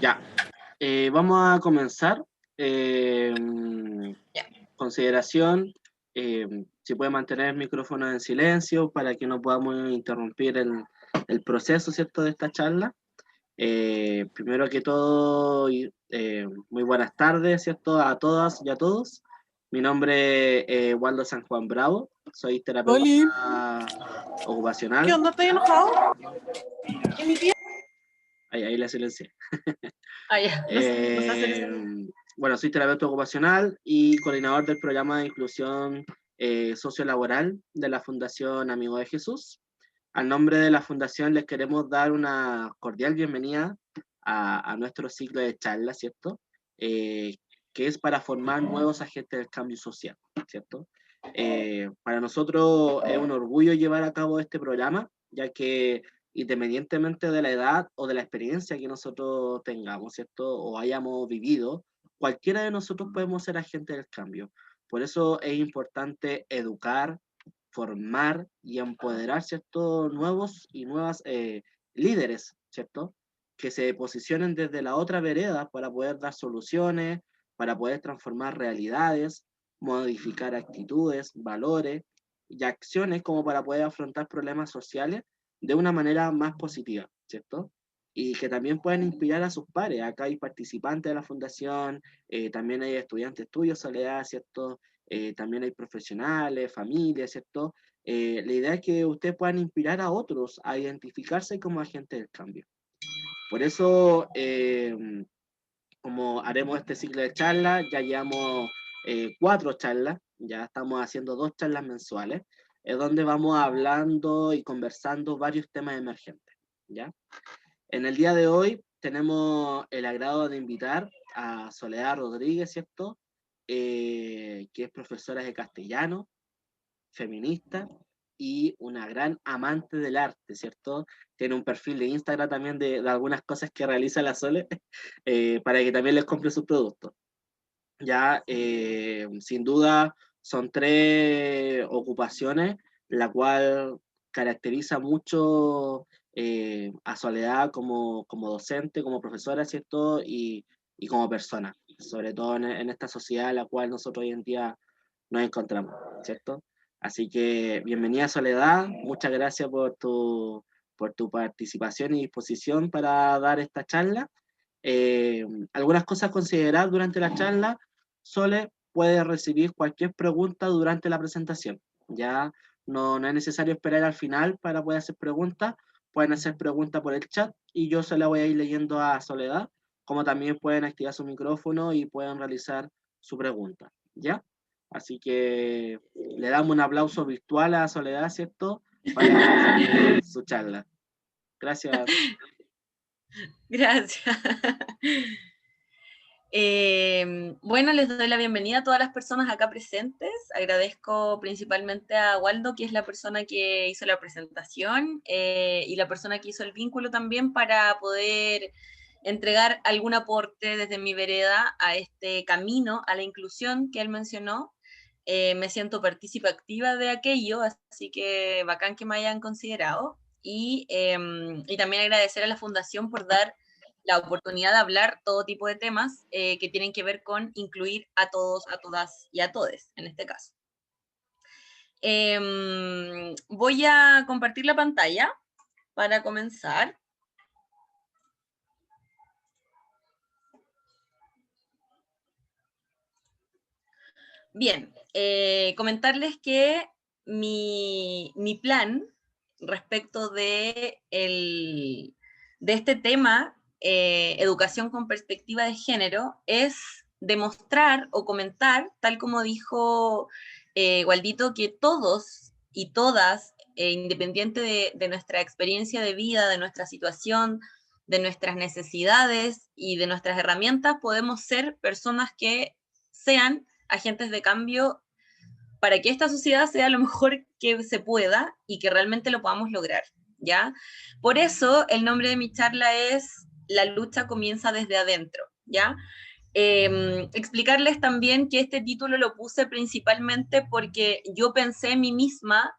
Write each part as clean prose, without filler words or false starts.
Ya, vamos a comenzar. Eh, Consideración, si puede mantener el micrófono en silencio para que no podamos interrumpir el proceso, ¿cierto?, de esta charla. Primero que todo, muy buenas tardes, ¿cierto?, a todas y a todos. Mi nombre es Waldo San Juan Bravo, soy terapeuta Oli, ocupacional. ¿qué onda? ¿Estás enojado? ¿En mi tía? Ahí la silencié. Ah, ya, no sé hacer eso. Bueno, soy terapeuta ocupacional y coordinador del programa de inclusión sociolaboral de la Fundación Amigo de Jesús. Al nombre de la Fundación les queremos dar una cordial bienvenida a nuestro ciclo de charlas, ¿cierto? Eh, que es para formar nuevos agentes del cambio social, ¿cierto? Para nosotros es un orgullo llevar a cabo este programa, ya que independientemente de la edad o de la experiencia que nosotros tengamos, ¿cierto? O hayamos vivido, cualquiera de nosotros podemos ser agentes del cambio. Por eso es importante educar, formar y empoderar, ¿cierto?, nuevos y nuevas líderes, ¿cierto?, que se posicionen desde la otra vereda para poder dar soluciones, para poder transformar realidades, modificar actitudes, valores y acciones como para poder afrontar problemas sociales de una manera más positiva, ¿cierto? Y que también puedan inspirar a sus pares. Acá hay participantes de la fundación, también hay estudiantes tuyos, Soledad, ¿cierto? También hay profesionales, familias, ¿cierto? La idea es que ustedes puedan inspirar a otros a identificarse como agentes del cambio. Por eso, como haremos este ciclo de charlas, ya llevamos 4 charlas, ya estamos haciendo 2 charlas mensuales, es donde vamos hablando y conversando varios temas emergentes, ¿ya? En el día de hoy tenemos el agrado de invitar a Soledad Rodríguez, ¿cierto? Que es profesora de castellano, feminista y una gran amante del arte, ¿cierto? Tiene un perfil de Instagram también de algunas cosas que realiza la Sole, para que también les compre sus productos. Ya, sin duda, son 3 ocupaciones, la cual caracteriza mucho a Soledad como docente, como profesora, ¿cierto? Y como persona, sobre todo en esta sociedad en la cual nosotros hoy en día nos encontramos, ¿cierto? Así que bienvenida Soledad, muchas gracias por tu participación y disposición para dar esta charla. Algunas cosas a considerar durante la charla. Sole puede recibir cualquier pregunta durante la presentación. Ya no es necesario esperar al final para poder hacer preguntas. Pueden hacer preguntas por el chat y yo se la voy a ir leyendo a Soledad, como también pueden activar su micrófono y pueden realizar su pregunta. ¿Ya? Así que le damos un aplauso virtual a Soledad, ¿cierto? Para su charla. Gracias. Gracias. Bueno, les doy la bienvenida a todas las personas acá presentes. Agradezco principalmente a Waldo, que es la persona que hizo la presentación, y la persona que hizo el vínculo también para poder entregar algún aporte desde mi vereda a este camino, a la inclusión que él mencionó. Me siento partícipe activa de aquello, así que bacán que me hayan considerado. Y también agradecer a la Fundación por dar la oportunidad de hablar todo tipo de temas que tienen que ver con incluir a todos, a todas y a todes, en este caso. Voy a compartir la pantalla para comenzar. Bien, comentarles que mi plan respecto de este tema, educación con perspectiva de género, es demostrar o comentar, tal como dijo Waldito, que todos y todas, independiente de nuestra experiencia de vida, de nuestra situación, de nuestras necesidades y de nuestras herramientas, podemos ser personas que sean agentes de cambio para que esta sociedad sea lo mejor que se pueda y que realmente lo podamos lograr, ¿ya? Por eso el nombre de mi charla es La lucha comienza desde adentro, ¿ya? Explicarles también que este título lo puse principalmente porque yo pensé en mí misma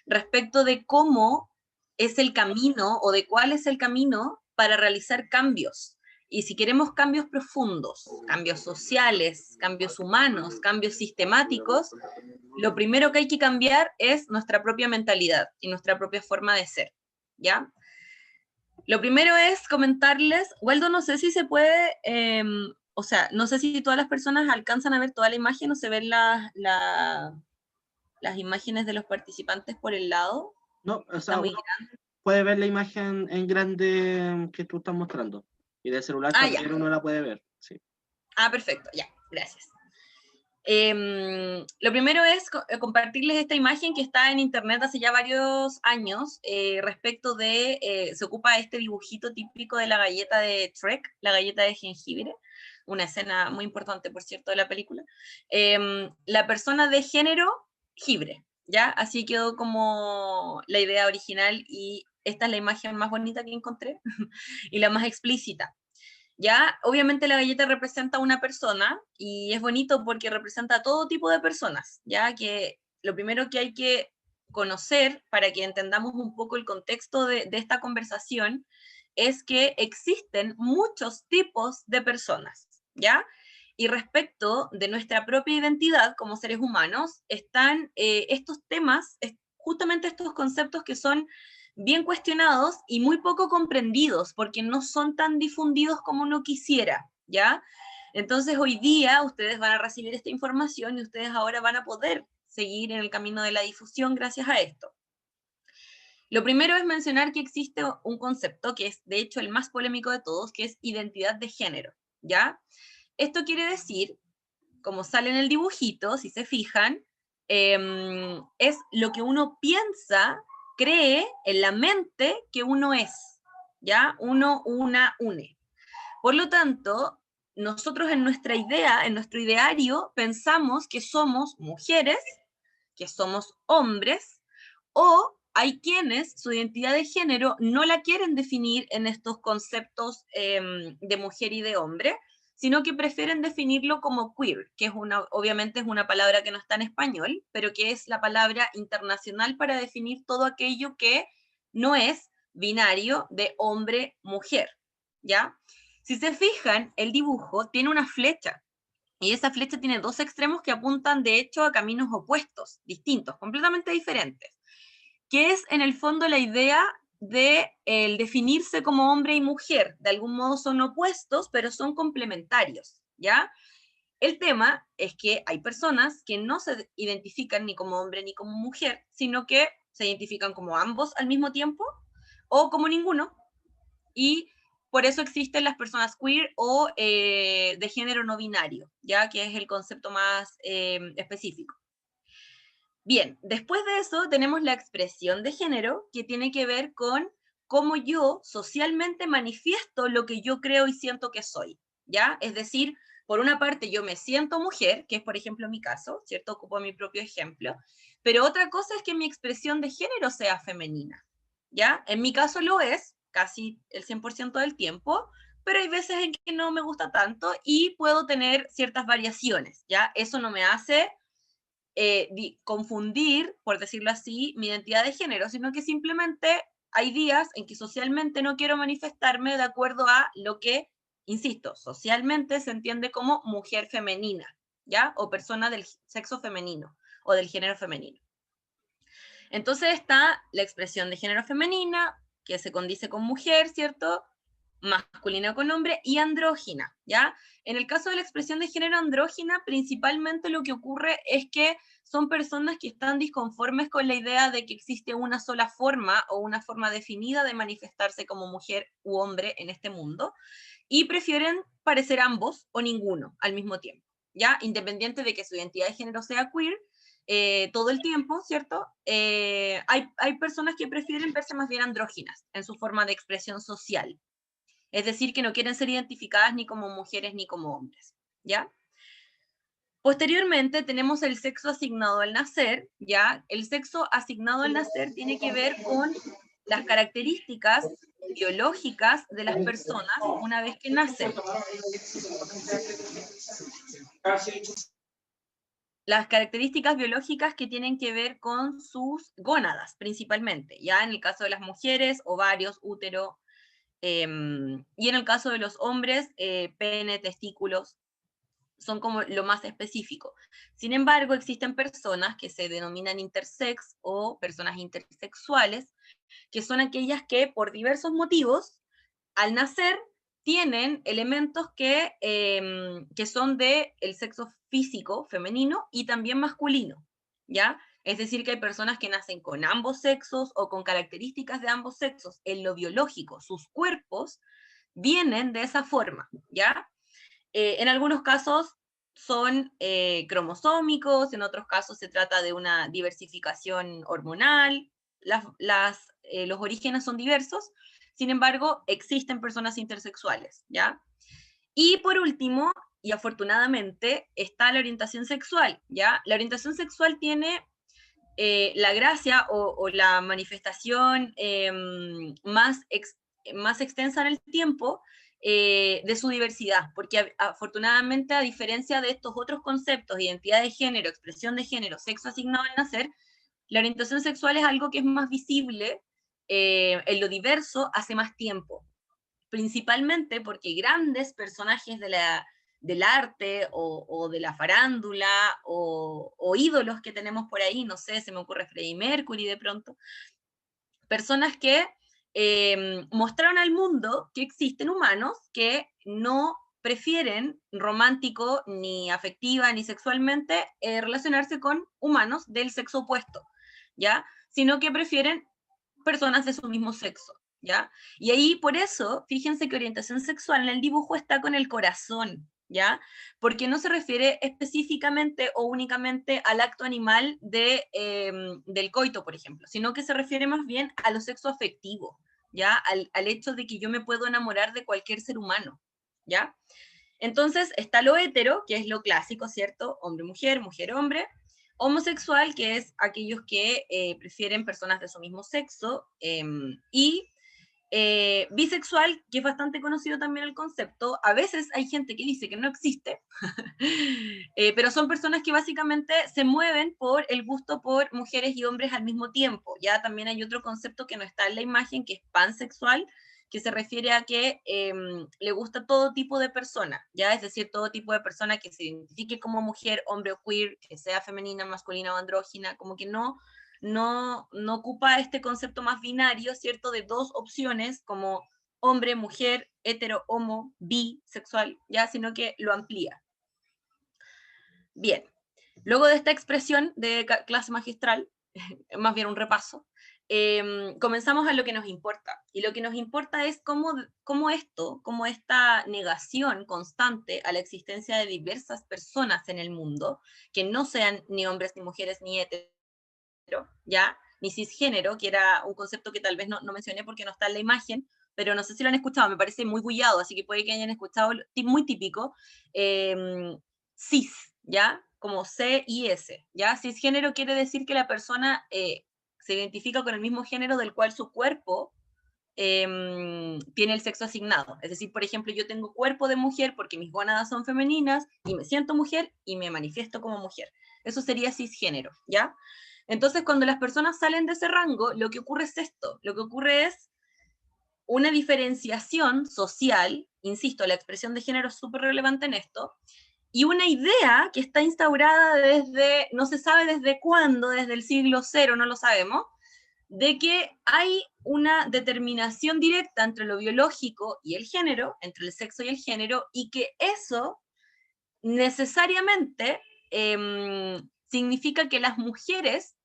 respecto de cómo es el camino o de cuál es el camino para realizar cambios. Y si queremos cambios profundos, cambios sociales, cambios humanos, cambios sistemáticos, lo primero que hay que cambiar es nuestra propia mentalidad y nuestra propia forma de ser, ¿ya? Lo primero es comentarles, Waldo, no sé si se puede, o sea, no sé si todas las personas alcanzan a ver toda la imagen o se ven las imágenes de los participantes por el lado. No, o Está sea, muy uno grande. puede ver la imagen en grande que tú estás mostrando. Y de celular Ah, ya. también uno la puede ver, sí. Ah, perfecto, ya, gracias. Lo primero es compartirles esta imagen que está en internet hace ya varios años, respecto de, se ocupa este dibujito típico de la galleta de Shrek, la galleta de jengibre, una escena muy importante, por cierto, de la película. La persona de género, jibre, ¿ya? Así quedó como la idea original y esta es la imagen más bonita que encontré y la más explícita. Ya, obviamente la galleta representa a una persona y es bonito porque representa a todo tipo de personas, ya que lo primero que hay que conocer para que entendamos un poco el contexto de esta conversación es que existen muchos tipos de personas, ¿ya? Y respecto de nuestra propia identidad como seres humanos, están estos temas, justamente estos conceptos que son bien cuestionados y muy poco comprendidos, porque no son tan difundidos como uno quisiera, ¿ya? Entonces hoy día ustedes van a recibir esta información y ustedes ahora van a poder seguir en el camino de la difusión gracias a esto. Lo primero es mencionar que existe un concepto que es, de hecho, el más polémico de todos, que es identidad de género, ¿ya? Esto quiere decir, como sale en el dibujito, si se fijan, es lo que uno piensa, cree en la mente que uno es, ¿ya? Uno, una, une. Por lo tanto, nosotros en nuestra idea, en nuestro ideario, pensamos que somos mujeres, que somos hombres, o hay quienes su identidad de género no la quieren definir en estos conceptos de mujer y de hombre, sino que prefieren definirlo como queer, que es obviamente es una palabra que no está en español, pero que es la palabra internacional para definir todo aquello que no es binario de hombre-mujer, ¿ya? Si se fijan, el dibujo tiene una flecha, y esa flecha tiene dos extremos que apuntan, de hecho, a caminos opuestos, distintos, completamente diferentes, que es, en el fondo, la idea de el definirse como hombre y mujer. De algún modo son opuestos, pero son complementarios, ¿ya? El tema es que hay personas que no se identifican ni como hombre ni como mujer, sino que se identifican como ambos al mismo tiempo, o como ninguno, y por eso existen las personas queer o de género no binario, ya que es el concepto más específico. Bien, después de eso tenemos la expresión de género, que tiene que ver con cómo yo socialmente manifiesto lo que yo creo y siento que soy, ¿ya? Es decir, por una parte yo me siento mujer, que es por ejemplo mi caso, ¿cierto? Ocupo mi propio ejemplo, pero otra cosa es que mi expresión de género sea femenina, ¿ya? En mi caso lo es, casi el 100% del tiempo, pero hay veces en que no me gusta tanto y puedo tener ciertas variaciones, ¿ya? Eso no me hace confundir, por decirlo así, mi identidad de género, sino que simplemente hay días en que socialmente no quiero manifestarme de acuerdo a lo que, insisto, socialmente se entiende como mujer femenina, ¿ya? O persona del sexo femenino o del género femenino. Entonces está la expresión de género femenina, que se condice con mujer, ¿cierto? Masculina con hombre, y andrógina, ¿ya? En el caso de la expresión de género andrógina, principalmente lo que ocurre es que son personas que están disconformes con la idea de que existe una sola forma o una forma definida de manifestarse como mujer u hombre en este mundo, y prefieren parecer ambos o ninguno al mismo tiempo, ¿ya? Independiente de que su identidad de género sea queer, todo el tiempo, ¿cierto? Hay personas que prefieren verse más bien andróginas en su forma de expresión social, es decir, que no quieren ser identificadas ni como mujeres ni como hombres, ¿ya? Posteriormente tenemos el sexo asignado al nacer, ¿ya? El sexo asignado al nacer tiene que ver con las características biológicas de las personas una vez que nacen. Las características biológicas que tienen que ver con sus gónadas, principalmente, ya en el caso de las mujeres, ovarios, útero, Y en el caso de los hombres, pene, testículos, son como lo más específico. Sin embargo, existen personas que se denominan intersex o personas intersexuales, que son aquellas que por diversos motivos, al nacer, tienen elementos que son del sexo físico femenino y también masculino, ¿ya? Es decir, que hay personas que nacen con ambos sexos o con características de ambos sexos en lo biológico. Sus cuerpos vienen de esa forma, ¿ya? En algunos casos son cromosómicos, en otros casos se trata de una diversificación hormonal, los orígenes son diversos, sin embargo, existen personas intersexuales, ¿ya? Y por último, y afortunadamente, está la orientación sexual, ¿ya? La orientación sexual tiene la gracia o la manifestación más extensa en el tiempo de su diversidad, porque afortunadamente, a diferencia de estos otros conceptos, identidad de género, expresión de género, sexo asignado al nacer, la orientación sexual es algo que es más visible en lo diverso hace más tiempo, principalmente porque grandes personajes del arte o de la farándula o ídolos que tenemos por ahí, no sé, se me ocurre Freddie Mercury de pronto, personas que mostraron al mundo que existen humanos que no prefieren romántico, ni afectiva, ni sexualmente relacionarse con humanos del sexo opuesto, ¿ya? Sino que prefieren personas de su mismo sexo, ¿ya? Y ahí, por eso, fíjense que orientación sexual en el dibujo está con el corazón, ¿ya? Porque no se refiere específicamente o únicamente al acto animal del coito, por ejemplo, sino que se refiere más bien a lo sexo afectivo, ¿ya? Al hecho de que yo me puedo enamorar de cualquier ser humano, ¿ya? Entonces está lo hetero, que es lo clásico, ¿cierto? Hombre-mujer, mujer-hombre. Homosexual, que es aquellos que prefieren personas de su mismo sexo. Y bisexual, que es bastante conocido también el concepto. A veces hay gente que dice que no existe, pero son personas que básicamente se mueven por el gusto por mujeres y hombres al mismo tiempo. Ya también hay otro concepto que no está en la imagen, que es pansexual, que se refiere a que le gusta todo tipo de persona, ya, es decir, todo tipo de persona que se identifique como mujer, hombre o queer, que sea femenina, masculina o andrógina, como que no ocupa este concepto más binario, ¿cierto? De dos opciones como hombre, mujer, hetero, homo, bisexual, ya, sino que lo amplía. Bien, luego de esta expresión de clase magistral, más bien un repaso, comenzamos a lo que nos importa. Y lo que nos importa es cómo esta negación constante a la existencia de diversas personas en el mundo, que no sean ni hombres, ni mujeres, ni hetero, ¿ya? Ni cisgénero, que era un concepto que tal vez no mencioné porque no está en la imagen, pero no sé si lo han escuchado, me parece muy bullado, así que puede que hayan escuchado, muy típico, cis, ¿ya? Como C y S, ¿ya? Cisgénero quiere decir que la persona se identifica con el mismo género del cual su cuerpo tiene el sexo asignado. Es decir, por ejemplo, yo tengo cuerpo de mujer porque mis gónadas son femeninas y me siento mujer y me manifiesto como mujer. Eso sería cisgénero, ¿ya? Entonces, cuando las personas salen de ese rango, lo que ocurre es esto. Lo que ocurre es una diferenciación social, insisto, la expresión de género es súper relevante en esto, y una idea que está instaurada desde, no se sabe desde cuándo, desde el siglo cero, no lo sabemos, de que hay una determinación directa entre lo biológico y el género, entre el sexo y el género, y que eso necesariamente significa que las mujeres,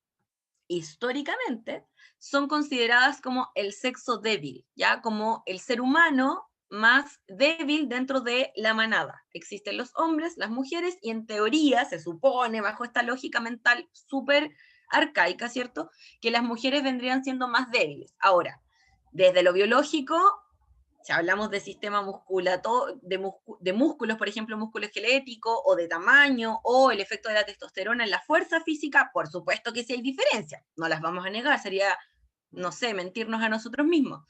históricamente, son consideradas como el sexo débil, ¿ya? Como el ser humano más débil dentro de la manada. Existen los hombres, las mujeres, y en teoría se supone, bajo esta lógica mental súper arcaica, ¿cierto?, que las mujeres vendrían siendo más débiles. Ahora, desde lo biológico, si hablamos de sistema de músculos, por ejemplo, músculo esquelético, o de tamaño, o el efecto de la testosterona en la fuerza física, por supuesto que sí hay diferencias, no las vamos a negar, sería, no sé, mentirnos a nosotros mismos.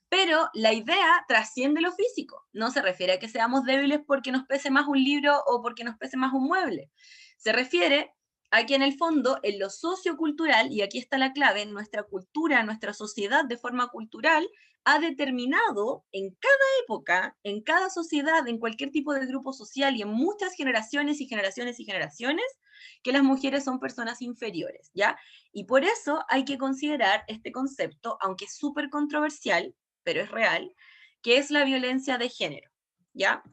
Pero la idea trasciende lo físico, no se refiere a que seamos débiles porque nos pese más un libro o porque nos pese más un mueble. Se refiere a que en el fondo, en lo sociocultural, y aquí está la clave, en nuestra cultura, en nuestra sociedad de forma cultural, ha determinado en cada época, en cada sociedad, en cualquier tipo de grupo social y en muchas generaciones y generaciones y generaciones, que las mujeres son personas inferiores, ¿ya? Y por eso hay que considerar este concepto, aunque es súper controversial, pero es real, que es la violencia de género, ¿ya?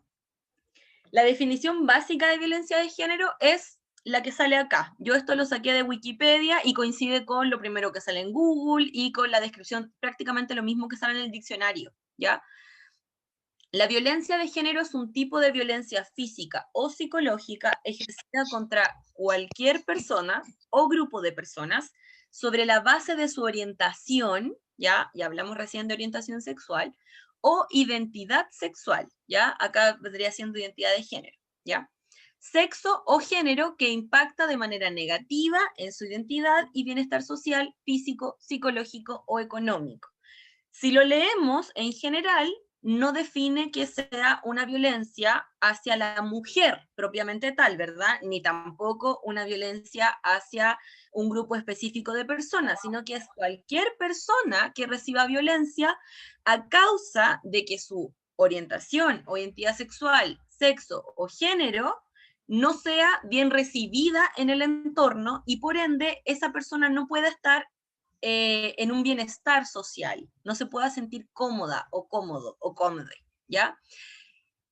La definición básica de violencia de género es la que sale acá. Yo esto lo saqué de Wikipedia y coincide con lo primero que sale en Google y con la descripción, prácticamente lo mismo que sale en el diccionario, ¿ya? La violencia de género es un tipo de violencia física o psicológica ejercida contra cualquier persona o grupo de personas sobre la base de su orientación, ya hablamos recién de orientación sexual, o identidad sexual, ya, acá vendría siendo identidad de género, ya, sexo o género que impacta de manera negativa en su identidad y bienestar social, físico, psicológico o económico. Si lo leemos en general, no define que sea una violencia hacia la mujer propiamente tal, ¿verdad? Ni tampoco una violencia hacia un grupo específico de personas, sino que es cualquier persona que reciba violencia a causa de que su orientación o identidad sexual, sexo o género no sea bien recibida en el entorno y por ende esa persona no pueda estar en un bienestar social, no se pueda sentir cómoda o cómodo o cómoda, ¿ya?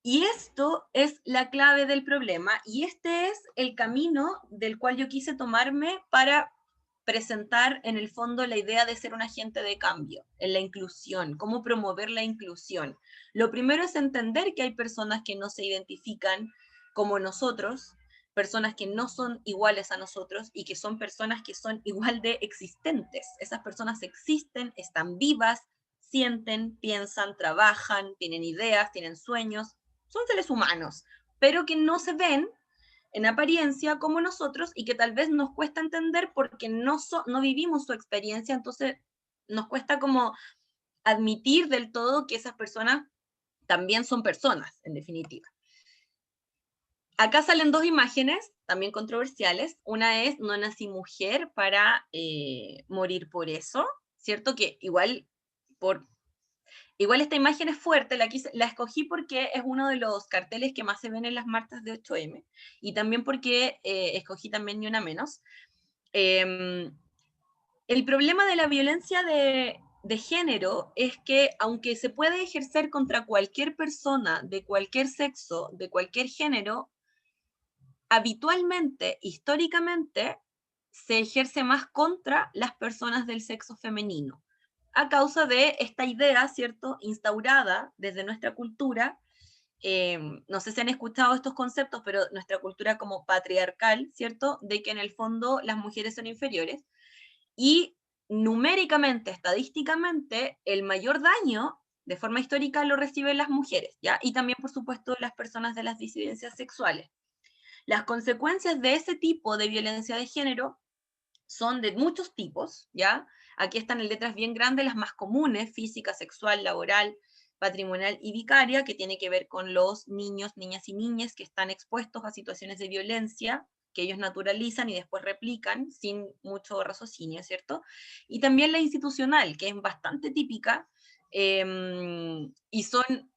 Y esto es la clave del problema y este es el camino del cual yo quise tomarme para presentar en el fondo la idea de ser un agente de cambio, en la inclusión, cómo promover la inclusión. Lo primero es entender que hay personas que no se identifican como nosotros, personas que no son iguales a nosotros y que son personas que son igual de existentes. Esas personas existen, están vivas, sienten, piensan, trabajan, tienen ideas, tienen sueños, son seres humanos, pero que no se ven en apariencia como nosotros y que tal vez nos cuesta entender porque no vivimos su experiencia, entonces nos cuesta como admitir del todo que esas personas también son personas, en definitiva. Acá salen dos imágenes, también controversiales. Una es no nací mujer para morir por eso, ¿cierto? Que igual esta imagen es fuerte, la escogí porque es uno de los carteles que más se ven en las marchas de 8M, y también porque escogí también Ni Una Menos. Eh, el problema de la violencia de género es que aunque se puede ejercer contra cualquier persona, de cualquier sexo, de cualquier género, habitualmente, históricamente, se ejerce más contra las personas del sexo femenino, a causa de esta idea, ¿cierto?, instaurada desde nuestra cultura. No sé si han escuchado estos conceptos, pero nuestra cultura como patriarcal, ¿cierto?, de que en el fondo las mujeres son inferiores, y numéricamente, estadísticamente, el mayor daño de forma histórica lo reciben las mujeres, ¿ya? Y también, por supuesto, las personas de las disidencias sexuales. Las consecuencias de ese tipo de violencia de género son de muchos tipos, ¿ya? Aquí están en letras bien grandes las más comunes: física, sexual, laboral, patrimonial y vicaria, que tiene que ver con los niños, niñas y niñas que están expuestos a situaciones de violencia que ellos naturalizan y después replican sin mucho raciocinio, ¿cierto? Y también la institucional, que es bastante típica, y son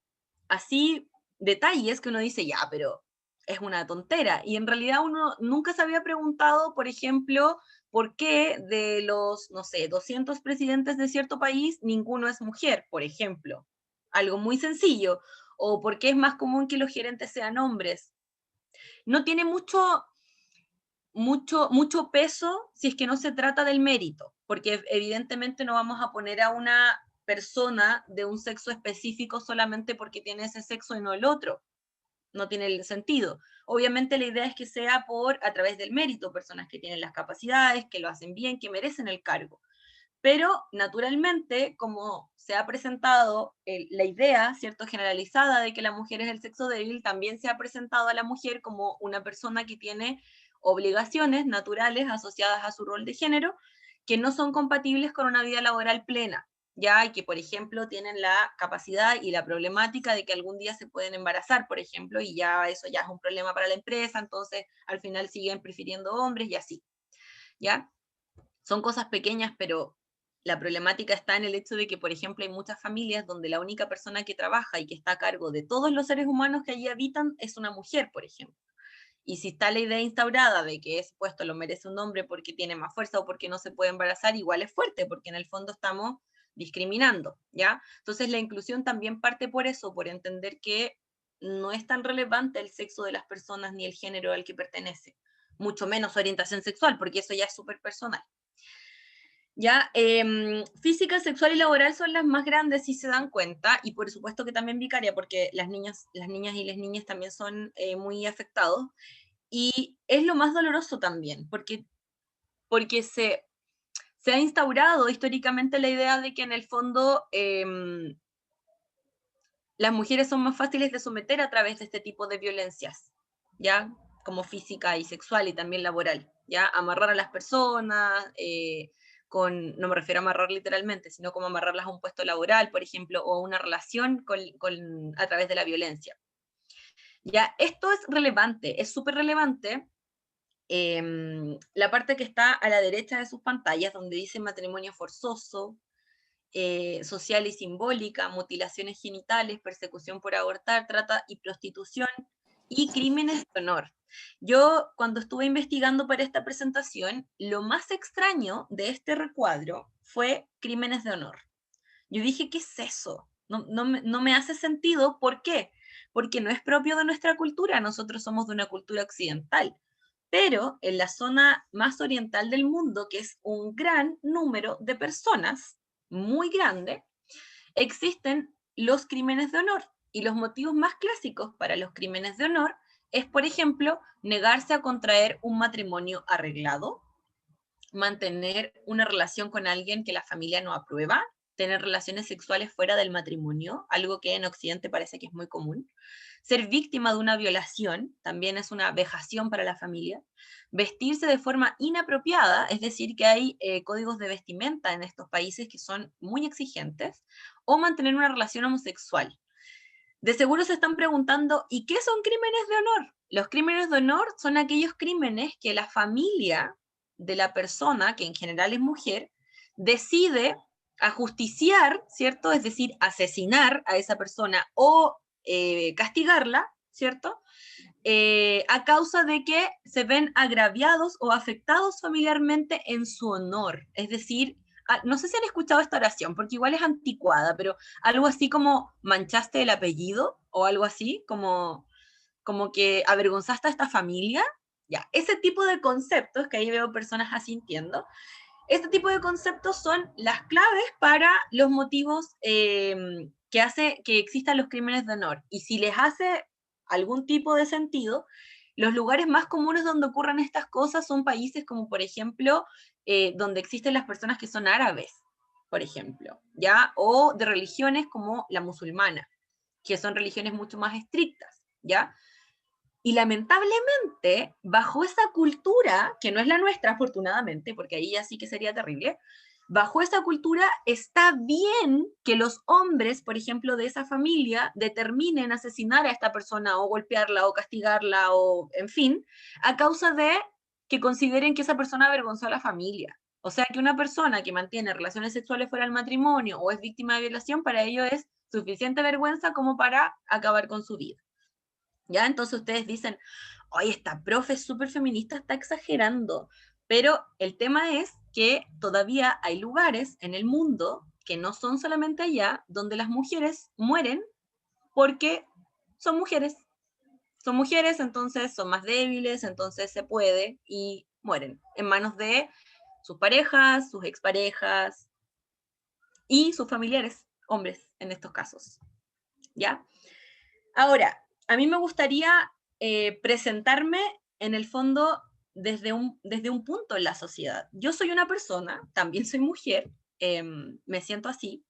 así detalles que uno dice, ya, pero es una tontera. Y en realidad uno nunca se había preguntado, por ejemplo, por qué de los, no sé, 200 presidentes de cierto país, ninguno es mujer, por ejemplo. Algo muy sencillo. O por qué es más común que los gerentes sean hombres. No tiene mucho peso si es que no se trata del mérito, porque evidentemente no vamos a poner a una persona de un sexo específico solamente porque tiene ese sexo y no el otro. No tiene el sentido. Obviamente la idea es que sea a través del mérito, personas que tienen las capacidades, que lo hacen bien, que merecen el cargo. Pero naturalmente, como se ha presentado la idea, ¿cierto?, generalizada de que la mujer es el sexo débil, también se ha presentado a la mujer como una persona que tiene obligaciones naturales asociadas a su rol de género que no son compatibles con una vida laboral plena, ya, y que, por ejemplo, tienen la capacidad y la problemática de que algún día se pueden embarazar, por ejemplo, y ya eso ya es un problema para la empresa, entonces al final siguen prefiriendo hombres y así, ¿ya? Son cosas pequeñas, pero La problemática está en el hecho de que, por ejemplo, hay muchas familias donde la única persona que trabaja y que está a cargo de todos los seres humanos que allí habitan es una mujer, por ejemplo. Y si está la idea instaurada de que ese puesto lo merece un hombre porque tiene más fuerza o porque no se puede embarazar, igual es fuerte, porque en el fondo estamos discriminando, ¿ya? Entonces la inclusión también parte por eso, por entender que no es tan relevante el sexo de las personas ni el género al que pertenece, mucho menos su orientación sexual, porque eso ya es súper personal. ¿Ya? Física, sexual y laboral son las más grandes, si se dan cuenta, y por supuesto que también vicaria, porque las niñas y las niñas también son muy afectados, y es lo más doloroso también, porque se ha instaurado históricamente la idea de que en el fondo las mujeres son más fáciles de someter a través de este tipo de violencias, ¿ya? Como física y sexual y también laboral, ¿ya? Amarrar a las personas, no me refiero a amarrar literalmente, sino como amarrarlas a un puesto laboral, por ejemplo, o una relación a través de la violencia. Ya, esto es relevante, es súper relevante. La parte que está a la derecha de sus pantallas, donde dice matrimonio forzoso, social y simbólica, mutilaciones genitales, persecución por abortar, trata y prostitución y crímenes de honor. Yo, cuando estuve investigando para esta presentación, lo más extraño de este recuadro fue crímenes de honor. Yo dije, ¿qué es eso? No me hace sentido. ¿Por qué? Porque no es propio de nuestra cultura. Nosotros somos de una cultura occidental. Pero en la zona más oriental del mundo, que es un gran número de personas, muy grande, existen los crímenes de honor. Y los motivos más clásicos para los crímenes de honor es, por ejemplo, negarse a contraer un matrimonio arreglado, mantener una relación con alguien que la familia no aprueba, tener relaciones sexuales fuera del matrimonio, algo que en Occidente parece que es muy común, ser víctima de una violación, también es una vejación para la familia, vestirse de forma inapropiada, es decir, que hay códigos de vestimenta en estos países que son muy exigentes, o mantener una relación homosexual. De seguro se están preguntando, ¿y qué son crímenes de honor? Los crímenes de honor son aquellos crímenes que la familia de la persona, que en general es mujer, decide ajusticiar, ¿cierto? Es decir, asesinar a esa persona o castigarla, ¿cierto? A causa de que se ven agraviados o afectados familiarmente en su honor. Es decir, no sé si han escuchado esta oración, porque igual es anticuada, pero algo así como manchaste el apellido o algo así, como que avergonzaste a esta familia. Ya, ese tipo de conceptos, que ahí veo personas asintiendo, este tipo de conceptos son las claves para los motivos que hace que existan los crímenes de honor. Y si les hace algún tipo de sentido, los lugares más comunes donde ocurren estas cosas son países como, por ejemplo, donde existen las personas que son árabes, por ejemplo, ¿ya? O de religiones como la musulmana, que son religiones mucho más estrictas, ¿ya? Y lamentablemente, bajo esa cultura, que no es la nuestra, afortunadamente, porque ahí ya sí que sería terrible, bajo esa cultura está bien que los hombres, por ejemplo, de esa familia, determinen asesinar a esta persona o golpearla o castigarla o, en fin, a causa de que consideren que esa persona avergonzó a la familia. O sea, que una persona que mantiene relaciones sexuales fuera del matrimonio o es víctima de violación, para ello es suficiente vergüenza como para acabar con su vida. ¿Ya? Entonces ustedes dicen, oye, esta profe súper feminista está exagerando, pero el tema es que todavía hay lugares en el mundo, que no son solamente allá, donde las mujeres mueren porque son mujeres. Son mujeres, entonces son más débiles, entonces se puede y mueren en manos de sus parejas, sus exparejas y sus familiares, hombres en estos casos. ¿Ya? Ahora, a mí me gustaría presentarme en el fondo desde un punto en la sociedad. Yo soy una persona, también soy mujer, me siento así,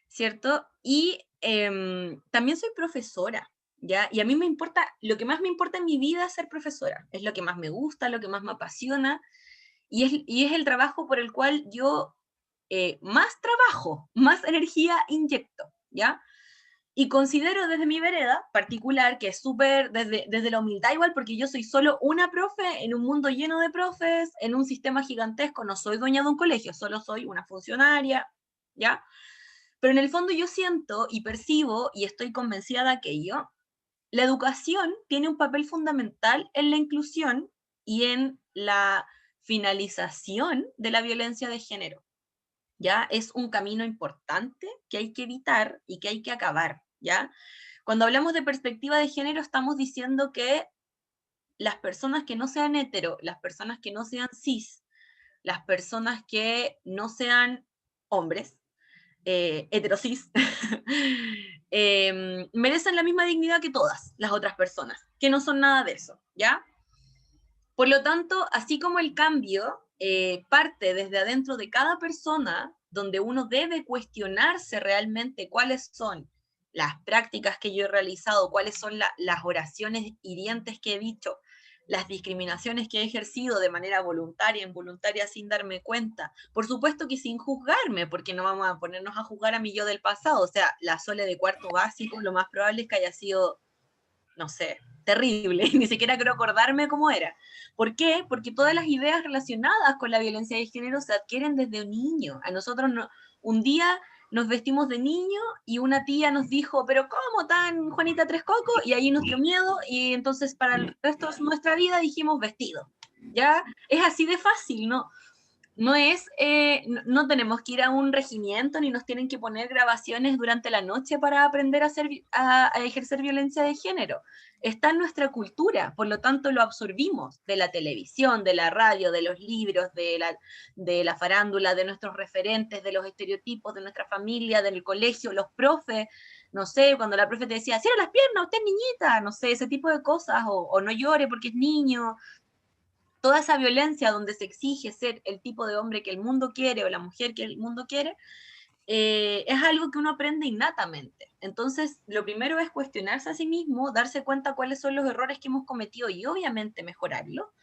¿cierto? Y también soy profesora, ¿ya? Y a mí me importa, lo que más me importa en mi vida es ser profesora, es lo que más me gusta, lo que más me apasiona, y es el trabajo por el cual yo más trabajo, más energía inyecto, ¿ya? Y considero desde mi vereda particular, que es súper, desde la humildad igual, porque yo soy solo una profe en un mundo lleno de profes, en un sistema gigantesco, no soy dueña de un colegio, solo soy una funcionaria, ¿ya? Pero en el fondo yo siento y percibo, y estoy convencida de aquello, la educación tiene un papel fundamental en la inclusión y en la finalización de la violencia de género. ¿Ya? Es un camino importante que hay que evitar y que hay que acabar, ¿ya? Cuando hablamos de perspectiva de género, estamos diciendo que las personas que no sean hetero, las personas que no sean cis, las personas que no sean hombres, heterosis, merecen la misma dignidad que todas las otras personas, que no son nada de eso, ¿ya? Por lo tanto, así como el cambio parte desde adentro de cada persona, donde uno debe cuestionarse realmente cuáles son las prácticas que yo he realizado, cuáles son las oraciones hirientes que he dicho, las discriminaciones que he ejercido de manera voluntaria, involuntaria, sin darme cuenta. Por supuesto que sin juzgarme, porque no vamos a ponernos a juzgar a mi yo del pasado. O sea, la Sole de cuarto básico, lo más probable es que haya sido, no sé, terrible, ni siquiera quiero acordarme cómo era. ¿Por qué? Porque todas las ideas relacionadas con la violencia de género se adquieren desde un niño. A nosotros un día nos vestimos de niño y una tía nos dijo, pero ¿cómo tan Juanita Tres Coco? Y ahí nos dio miedo y entonces para el resto de nuestra vida dijimos vestido. ¿Ya? Es así de fácil, ¿no? No es, no tenemos que ir a un regimiento ni nos tienen que poner grabaciones durante la noche para aprender a ejercer violencia de género. Está en nuestra cultura, por lo tanto lo absorbimos de la televisión, de la radio, de los libros, de la farándula, de nuestros referentes, de los estereotipos, de nuestra familia, del colegio, los profes, no sé, cuando la profe te decía, cierra las piernas, usted es niñita, no sé, ese tipo de cosas, o no llore porque es niño, toda esa violencia donde se exige ser el tipo de hombre que el mundo quiere o la mujer que el mundo quiere, es algo que uno aprende innatamente. Entonces, lo primero es cuestionarse a sí mismo, darse cuenta cuáles son los errores que hemos cometido y obviamente mejorarlo,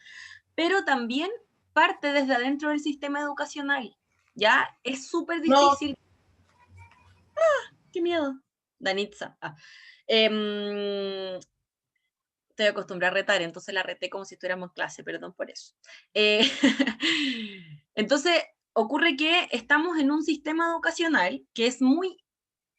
pero también parte desde adentro del sistema educacional. Ya es súper No, difícil. ¡Qué miedo! Danitza. Estoy acostumbrada a retar, entonces la reté como si estuviéramos en clase, perdón por eso. Eh, entonces, ocurre que estamos en un sistema educacional que es muy,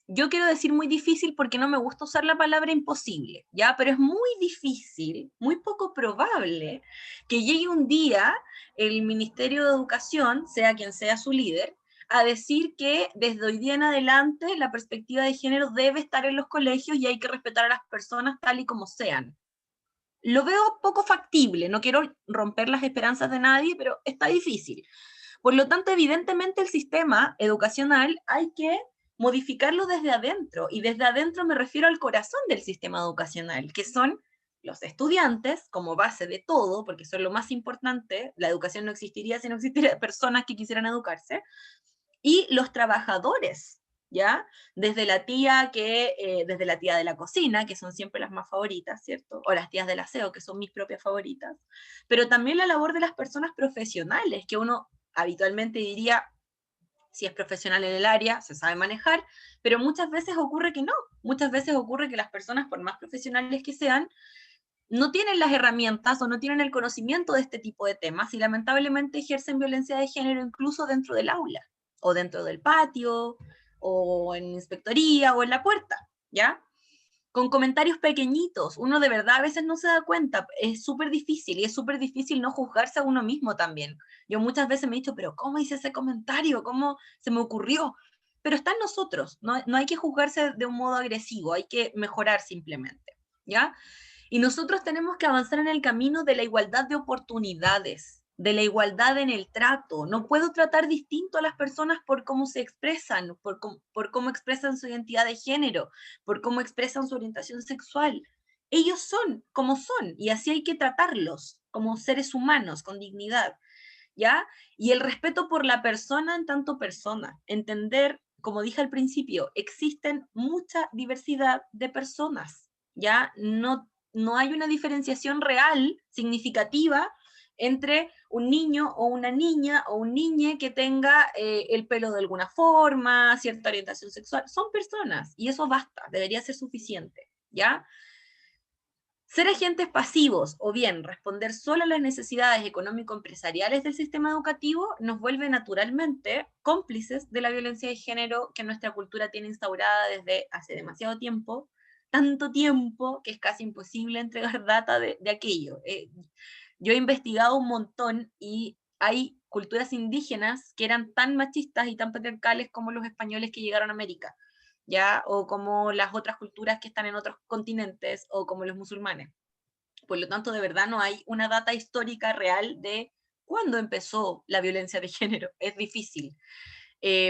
yo quiero decir muy difícil porque no me gusta usar la palabra imposible, ¿ya? Pero es muy difícil, muy poco probable que llegue un día el Ministerio de Educación, sea quien sea su líder, a decir que desde hoy día en adelante la perspectiva de género debe estar en los colegios y hay que respetar a las personas tal y como sean. Lo veo poco factible, no quiero romper las esperanzas de nadie, pero está difícil. Por lo tanto, evidentemente el sistema educacional hay que modificarlo desde adentro, y desde adentro me refiero al corazón del sistema educacional, que son los estudiantes como base de todo, porque son lo más importante, la educación no existiría si no existieran personas que quisieran educarse, y los trabajadores, ¿ya? Desde la tía de la cocina, que son siempre las más favoritas, ¿cierto? O las tías del aseo, que son mis propias favoritas, pero también la labor de las personas profesionales, que uno habitualmente diría, si es profesional en el área, se sabe manejar, pero muchas veces ocurre que no, muchas veces ocurre que las personas, por más profesionales que sean, no tienen las herramientas o no tienen el conocimiento de este tipo de temas y lamentablemente ejercen violencia de género incluso dentro del aula o dentro del patio o en inspectoría o en la puerta, ¿ya? Con comentarios pequeñitos, uno de verdad a veces no se da cuenta, es súper difícil y es súper difícil no juzgarse a uno mismo también. Yo muchas veces me he dicho, pero ¿cómo hice ese comentario? ¿Cómo se me ocurrió? Pero está en nosotros, no hay que juzgarse de un modo agresivo, hay que mejorar simplemente, ¿ya? Y nosotros tenemos que avanzar en el camino de la igualdad de oportunidades, de la igualdad en el trato. No puedo tratar distinto a las personas por cómo se expresan, por cómo expresan su identidad de género, por cómo expresan su orientación sexual. Ellos son como son y así hay que tratarlos como seres humanos con dignidad, ¿ya? Y el respeto por la persona en tanto persona. Entender, como dije al principio, existen mucha diversidad de personas, ¿ya? No hay una diferenciación real, significativa, entre un niño o una niña o un niñe que tenga el pelo de alguna forma, cierta orientación sexual. Son personas y eso basta, debería ser suficiente, ¿ya? Ser agentes pasivos o bien responder solo a las necesidades económico-empresariales del sistema educativo nos vuelve naturalmente cómplices de la violencia de género que nuestra cultura tiene instaurada desde hace demasiado tiempo, tanto tiempo que es casi imposible entregar data de aquello. Yo he investigado un montón y hay culturas indígenas que eran tan machistas y tan patriarcales como los españoles que llegaron a América, ¿ya? O como las otras culturas que están en otros continentes, o como los musulmanes. Por lo tanto, de verdad no hay una data histórica real de cuándo empezó la violencia de género. Es difícil.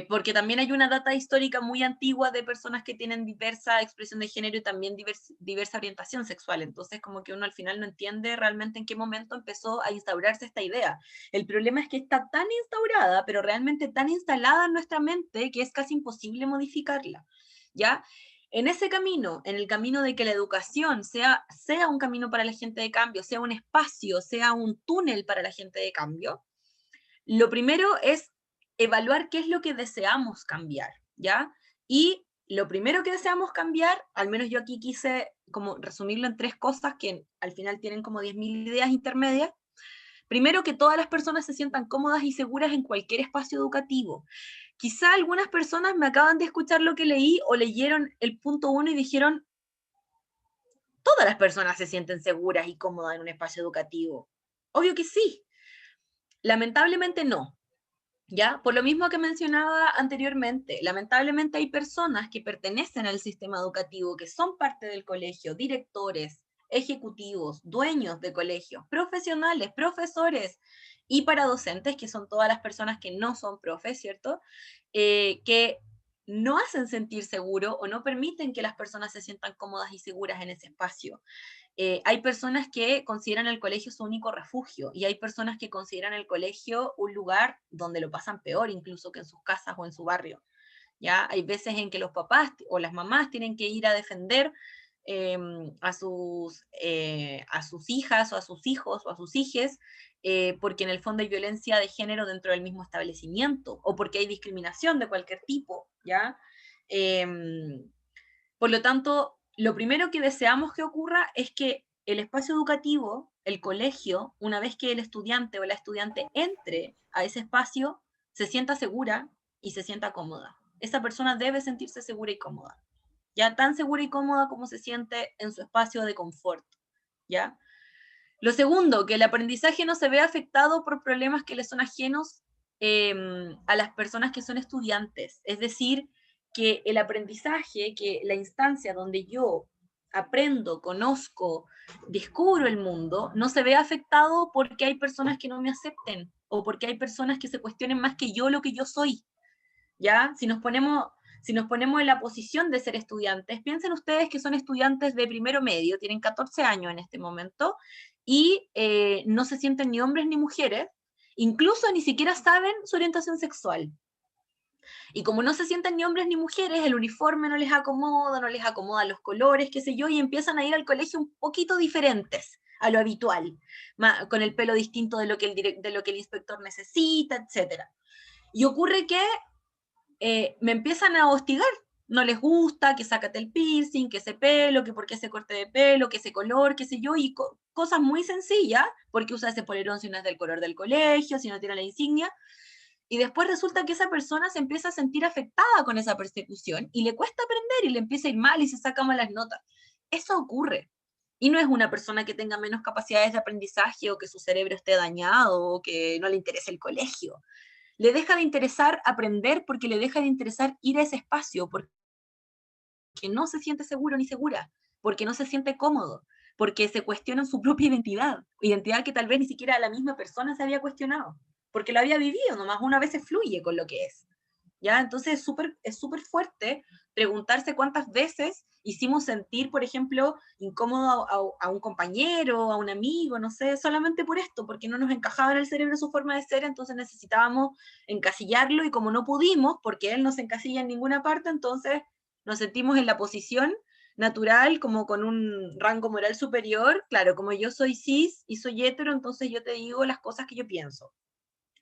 Porque también hay una data histórica muy antigua de personas que tienen diversa expresión de género y también diversa orientación sexual. Entonces, como que uno al final no entiende realmente en qué momento empezó a instaurarse esta idea. El problema es que está tan instaurada, pero realmente tan instalada en nuestra mente, que es casi imposible modificarla, ¿ya? En ese camino, en el camino de que la educación sea un camino para la gente de cambio, sea un espacio, sea un túnel para la gente de cambio, lo primero es evaluar qué es lo que deseamos cambiar, ¿ya? Y lo primero que deseamos cambiar, al menos yo aquí quise como resumirlo en 3 cosas que al final tienen como 10.000 ideas intermedias. Primero, que todas las personas se sientan cómodas y seguras en cualquier espacio educativo. Quizá algunas personas me acaban de escuchar lo que leí o leyeron el punto 1 y dijeron, todas las personas se sienten seguras y cómodas en un espacio educativo. Obvio que sí. Lamentablemente no. ¿Ya? Por lo mismo que mencionaba anteriormente, lamentablemente hay personas que pertenecen al sistema educativo, que son parte del colegio, directores, ejecutivos, dueños de colegios, profesionales, profesores y para docentes, que son todas las personas que no son profes, ¿cierto? Que no hacen sentir seguro o no permiten que las personas se sientan cómodas y seguras en ese espacio. Hay personas que consideran el colegio su único refugio y hay personas que consideran el colegio un lugar donde lo pasan peor incluso que en sus casas o en su barrio. ¿Ya? Hay veces en que los papás o las mamás tienen que ir a defender a sus hijas o a sus hijos o a sus hijes porque en el fondo hay violencia de género dentro del mismo establecimiento o porque hay discriminación de cualquier tipo, ¿ya? Por lo tanto, lo primero que deseamos que ocurra es que el espacio educativo, el colegio, una vez que el estudiante o la estudiante entre a ese espacio, se sienta segura y se sienta cómoda. Esa persona debe sentirse segura y cómoda, ya tan segura y cómoda como se siente en su espacio de confort, ¿ya? Lo segundo, que el aprendizaje no se vea afectado por problemas que le son ajenos a las personas que son estudiantes. Es decir, que el aprendizaje, que la instancia donde yo aprendo, conozco, descubro el mundo, no se vea afectado porque hay personas que no me acepten o porque hay personas que se cuestionen más que yo lo que yo soy. ¿Ya? Si nos ponemos en la posición de ser estudiantes, piensen ustedes que son estudiantes de primero medio, tienen 14 años en este momento, y no se sienten ni hombres ni mujeres, incluso ni siquiera saben su orientación sexual. Y como no se sienten ni hombres ni mujeres, el uniforme no les acomoda, no les acomodan los colores, qué sé yo, y empiezan a ir al colegio un poquito diferentes a lo habitual, con el pelo distinto de lo que el inspector necesita, etc. Y ocurre que me empiezan a hostigar. No les gusta, que sácate el piercing, que ese pelo, que por qué ese corte de pelo, que ese color, qué sé yo, y cosas muy sencillas, porque usa ese polerón si no es del color del colegio, si no tiene la insignia, y después resulta que esa persona se empieza a sentir afectada con esa persecución, y le cuesta aprender, y le empieza a ir mal, y se saca malas notas. Eso ocurre. Y no es una persona que tenga menos capacidades de aprendizaje, o que su cerebro esté dañado, o que no le interese el colegio. Le deja de interesar aprender porque le deja de interesar ir a ese espacio, porque no se siente seguro ni segura, porque no se siente cómodo, porque se cuestionan su propia identidad que tal vez ni siquiera la misma persona se había cuestionado, porque lo había vivido, nomás una vez se fluye con lo que es. ¿Ya? Entonces es súper fuerte preguntarse cuántas veces hicimos sentir, por ejemplo, incómodo a un compañero, a un amigo, no sé, solamente por esto, porque no nos encajaba en el cerebro su forma de ser, entonces necesitábamos encasillarlo y como no pudimos, porque él no se encasilla en ninguna parte, entonces nos sentimos en la posición natural, como con un rango moral superior, claro, como yo soy cis y soy hetero, entonces yo te digo las cosas que yo pienso.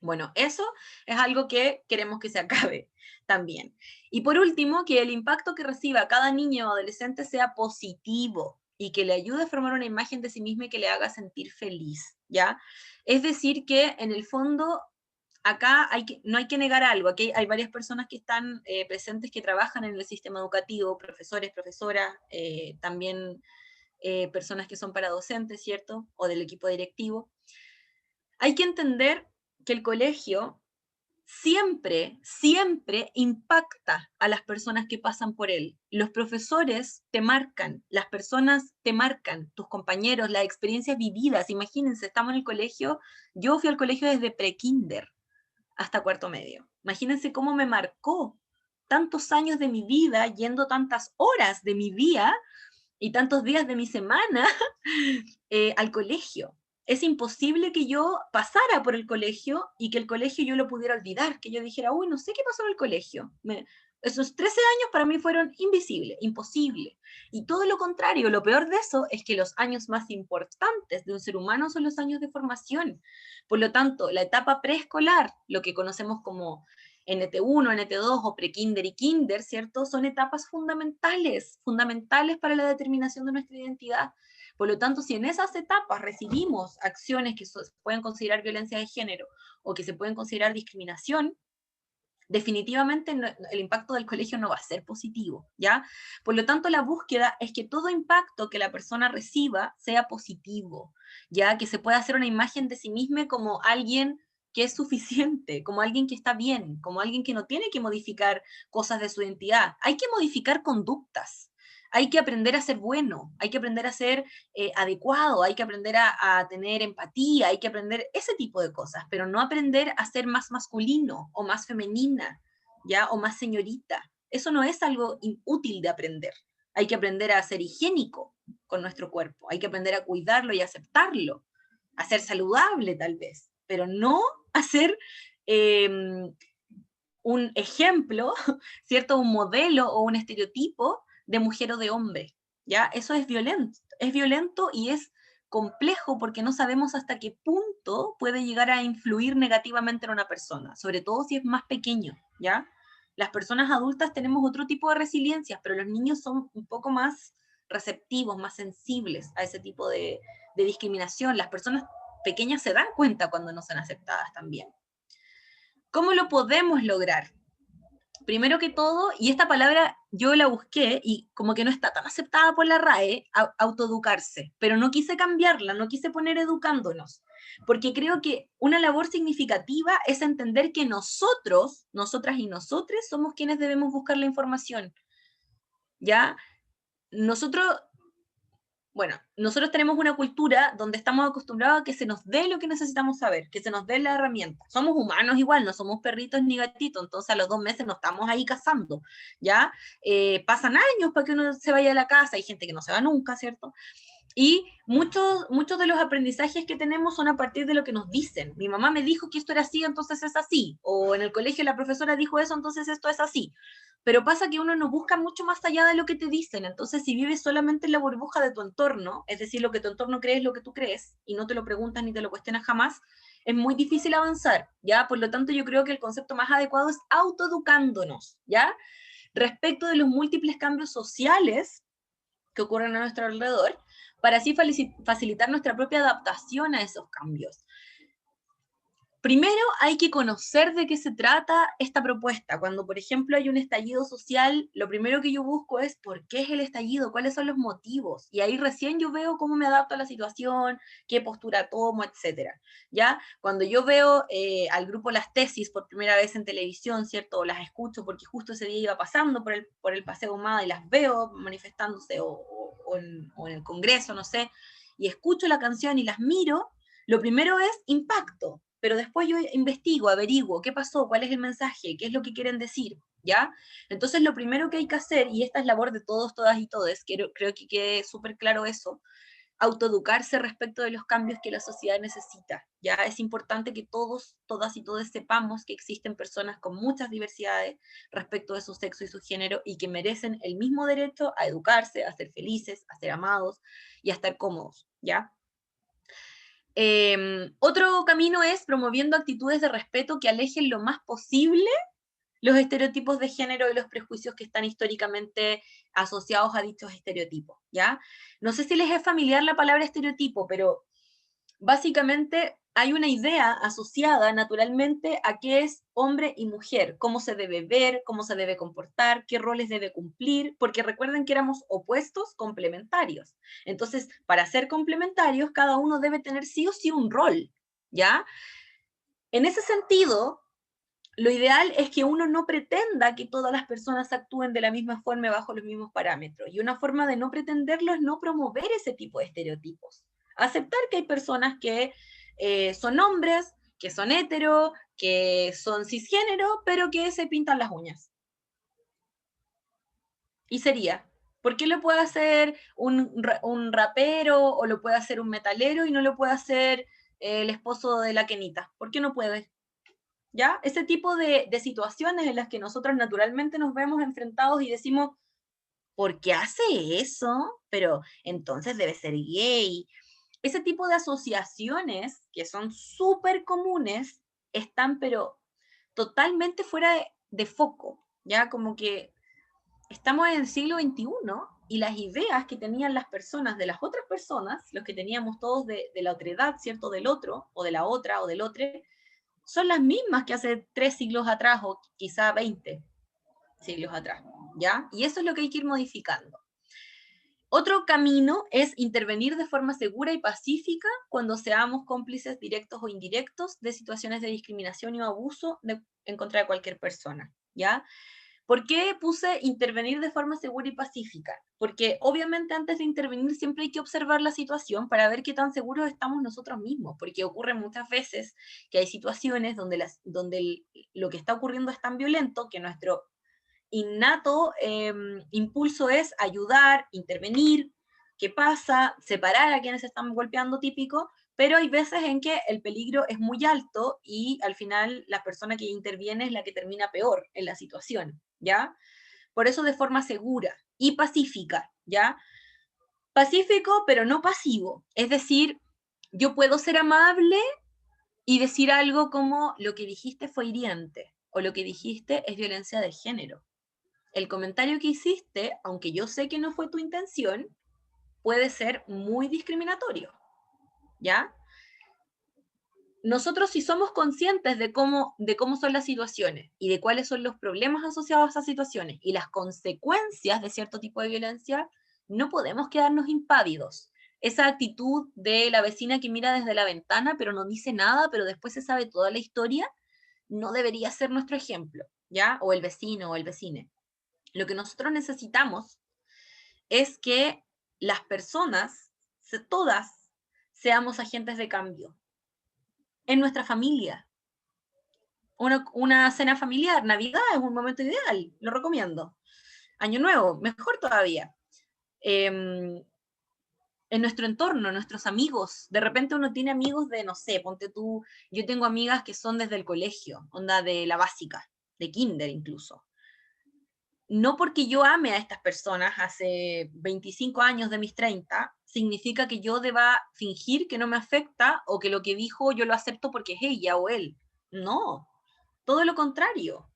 Bueno, eso es algo que queremos que se acabe también. Y por último, que el impacto que reciba cada niño o adolescente sea positivo y que le ayude a formar una imagen de sí mismo y que le haga sentir feliz, ¿ya? Es decir, que en el fondo acá no hay que negar algo, aquí hay varias personas que están presentes que trabajan en el sistema educativo, profesores, profesoras, también personas que son para docentes, ¿cierto? O del equipo directivo. Hay que entender que el colegio siempre, siempre impacta a las personas que pasan por él. Los profesores te marcan, las personas te marcan, tus compañeros, las experiencias vividas. Imagínense, estamos en el colegio, yo fui al colegio desde prekinder hasta cuarto medio. Imagínense cómo me marcó tantos años de mi vida, yendo tantas horas de mi día y tantos días de mi semana al colegio. Es imposible que yo pasara por el colegio y que el colegio yo lo pudiera olvidar, que yo dijera, uy, no sé qué pasó en el colegio. Esos 13 años para mí fueron invisibles, imposible. Y todo lo contrario, lo peor de eso es que los años más importantes de un ser humano son los años de formación. Por lo tanto, la etapa preescolar, lo que conocemos como NT1, NT2 o prekinder y kinder, ¿cierto? Son etapas fundamentales, fundamentales para la determinación de nuestra identidad. Por lo tanto, si en esas etapas recibimos acciones que se pueden considerar violencia de género o que se pueden considerar discriminación, definitivamente el impacto del colegio no va a ser positivo, ¿ya? Por lo tanto, la búsqueda es que todo impacto que la persona reciba sea positivo, ¿ya? Que se pueda hacer una imagen de sí misma como alguien que es suficiente, como alguien que está bien, como alguien que no tiene que modificar cosas de su identidad. Hay que modificar conductas, hay que aprender a ser bueno, hay que aprender a ser adecuado, hay que aprender a tener empatía, hay que aprender ese tipo de cosas, pero no aprender a ser más masculino o más femenina, ¿ya? O más señorita. Eso no es algo útil de aprender. Hay que aprender a ser higiénico con nuestro cuerpo, hay que aprender a cuidarlo y aceptarlo, a ser saludable tal vez, pero no a ser un ejemplo, ¿cierto? Un modelo o un estereotipo de mujer o de hombre, ¿ya? Eso es violento y es complejo porque no sabemos hasta qué punto puede llegar a influir negativamente en una persona, sobre todo si es más pequeño, ¿ya? Las personas adultas tenemos otro tipo de resiliencias, pero los niños son un poco más receptivos, más sensibles a ese tipo de discriminación. Las personas pequeñas se dan cuenta cuando no son aceptadas también. ¿Cómo lo podemos lograr? Primero que todo, y esta palabra yo la busqué y como que no está tan aceptada por la RAE, autoeducarse, pero no quise cambiarla, no quise poner educándonos, porque creo que una labor significativa es entender que nosotros, nosotras y nosotres, somos quienes debemos buscar la información, ¿ya? Nosotros bueno, nosotros tenemos una cultura donde estamos acostumbrados a que se nos dé lo que necesitamos saber, que se nos dé la herramienta. Somos humanos igual, no somos perritos ni gatitos, entonces a los 2 meses no estamos ahí cazando, ¿ya? Pasan años para que uno se vaya a la casa, hay gente que no se va nunca, ¿cierto? Y muchos de los aprendizajes que tenemos son a partir de lo que nos dicen. Mi mamá me dijo que esto era así, entonces es así. O en el colegio la profesora dijo eso, entonces esto es así. Pero pasa que uno no busca mucho más allá de lo que te dicen. Entonces, si vives solamente en la burbuja de tu entorno, es decir, lo que tu entorno cree es lo que tú crees, y no te lo preguntas ni te lo cuestionas jamás, es muy difícil avanzar, ¿ya? Por lo tanto, yo creo que el concepto más adecuado es autoeducándonos, ¿ya? Respecto de los múltiples cambios sociales que ocurren a nuestro alrededor, para así facilitar nuestra propia adaptación a esos cambios. Primero hay que conocer de qué se trata esta propuesta. Cuando, por ejemplo, hay un estallido social, lo primero que yo busco es por qué es el estallido, cuáles son los motivos. Y ahí recién yo veo cómo me adapto a la situación, qué postura tomo, etc. ¿Ya? Cuando yo veo al grupo Las Tesis por primera vez en televisión, ¿cierto? O las escucho porque justo ese día iba pasando por el Paseo Humada y las veo manifestándose o en el Congreso, no sé, y escucho la canción y las miro, lo primero es impacto, pero después yo investigo, averiguo qué pasó, cuál es el mensaje, qué es lo que quieren decir, ¿ya? Entonces lo primero que hay que hacer, y esta es labor de todos, todas y todes, creo que quede súper claro eso, autoeducarse respecto de los cambios que la sociedad necesita. Ya es importante que todos, todas y todos sepamos que existen personas con muchas diversidades respecto de su sexo y su género y que merecen el mismo derecho a educarse, a ser felices, a ser amados y a estar cómodos, ¿ya? Otro camino es promoviendo actitudes de respeto que alejen lo más posible los estereotipos de género y los prejuicios que están históricamente asociados a dichos estereotipos, ¿ya? No sé si les es familiar la palabra estereotipo, pero básicamente hay una idea asociada naturalmente a qué es hombre y mujer, cómo se debe ver, cómo se debe comportar, qué roles debe cumplir, porque recuerden que éramos opuestos complementarios. Entonces, para ser complementarios, cada uno debe tener sí o sí un rol, ¿ya? En ese sentido, lo ideal es que uno no pretenda que todas las personas actúen de la misma forma y bajo los mismos parámetros. Y una forma de no pretenderlo es no promover ese tipo de estereotipos. Aceptar que hay personas que son hombres, que son hetero, que son cisgénero, pero que se pintan las uñas. Y sería, ¿por qué lo puede hacer un rapero o lo puede hacer un metalero y no lo puede hacer el esposo de la Kenita? ¿Por qué no puede? ¿Ya? Ese tipo de situaciones en las que nosotros naturalmente nos vemos enfrentados y decimos, ¿por qué hace eso? Pero entonces debe ser gay. Ese tipo de asociaciones que son súper comunes están pero totalmente fuera de foco, ¿ya? Como que estamos en el siglo XXI y las ideas que tenían las personas de las otras personas, los que teníamos todos de la otredad, ¿cierto? Del otro, o de la otra, o del otro, son las mismas que hace 3 siglos atrás o quizá 20 siglos atrás, ¿ya? Y eso es lo que hay que ir modificando. Otro camino es intervenir de forma segura y pacífica cuando seamos cómplices directos o indirectos de situaciones de discriminación y abuso en contra de cualquier persona, ¿ya? ¿Por qué puse intervenir de forma segura y pacífica? Porque obviamente antes de intervenir siempre hay que observar la situación para ver qué tan seguros estamos nosotros mismos, porque ocurre muchas veces que hay situaciones donde lo que está ocurriendo es tan violento que nuestro innato impulso es ayudar, intervenir, qué pasa, separar a quienes se están golpeando típico, pero hay veces en que el peligro es muy alto y al final la persona que interviene es la que termina peor en la situación, ¿ya? Por eso de forma segura y pacífica, ¿ya? Pacífico, pero no pasivo. Es decir, yo puedo ser amable y decir algo como lo que dijiste fue hiriente o lo que dijiste es violencia de género. El comentario que hiciste, aunque yo sé que no fue tu intención, puede ser muy discriminatorio, ¿ya? Nosotros si somos conscientes de cómo son las situaciones y de cuáles son los problemas asociados a esas situaciones y las consecuencias de cierto tipo de violencia, no podemos quedarnos impávidos. Esa actitud de la vecina que mira desde la ventana pero no dice nada, pero después se sabe toda la historia, no debería ser nuestro ejemplo, ¿ya? O el vecino o el vecine. Lo que nosotros necesitamos es que las personas, todas, seamos agentes de cambio en nuestra familia. Una cena familiar, Navidad es un momento ideal, lo recomiendo. Año Nuevo, mejor todavía. En nuestro entorno, nuestros amigos. De repente uno tiene amigos de, no sé, ponte tú, yo tengo amigas que son desde el colegio, onda de la básica, de kinder incluso. No porque yo ame a estas personas hace 25 años de mis 30, significa que yo deba fingir que no me afecta o que lo que dijo yo lo acepto porque es ella o él. No, todo lo contrario.